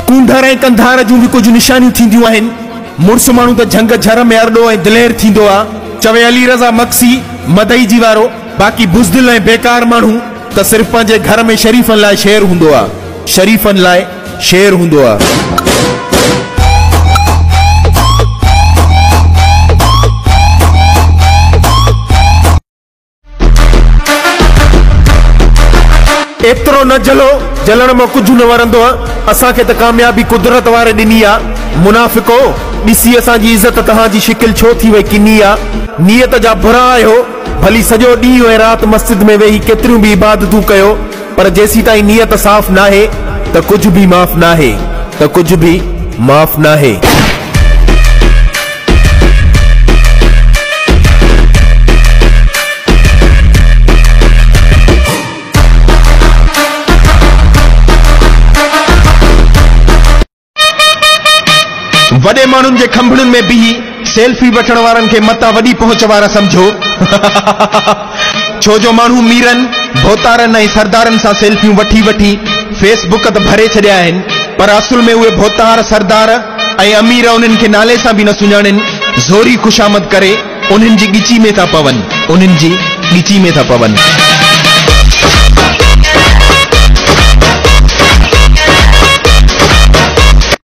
कूंडर ऐं कंधार जूं भी कुछ निशानियूं थींदियूं आहिनि। मुड़ुस माण्हू त झंग झर में अरड़ो ऐं दिलेर थींदो आहे। चवे अली रज़ा मक्सी मदई जी वारो, बाक़ी बुज़दिल ऐं बेकार माण्हू त सिर्फ़ पंहिंजे घर में शरीफ़नि लाइ शेर हूंदो आहे। शरीफ़नि लाइ शेर हूंदो आहे। एतिरो न जलो, जलण में कुछ न वरंदो आहे। असांखे त कामयाबी कुदरत वारे ॾिनी आहे। मुनाफ़िको ॾिसी असांजी इज़त तव्हांजी शिकिल छो थी वई किनी आहे। नियत जा बुरा आहियो, भली सॼो ॾींहुं ऐं राति मस्जिद में वेही केतिरियूं बि इबादतूं कयो, पर जेसी ताईं नियत साफ़ नाहे त कुछ भी माफ़ नाहे, त कुछ भी माफ़ नाहे। वडे मानुन जे खंभड़ुन में भी सेल्फी वठण वारन के मता वडी पहुंच वारा समझो। छो जो मानू मीरन भोतारन ऐं सरदारन सा सेल्फियूं वठी वठी फेसबुक त भरे छड़िया आहिनि, पर असुल में उहे भोतार सरदार ऐं अमीर उन्हनि के नाले सां भी न सुञाणनि। ज़ोरी खुशामद करे उन्हनि जी ॻिची में था पवन, उन्हनि जी ॻिची में था पवन।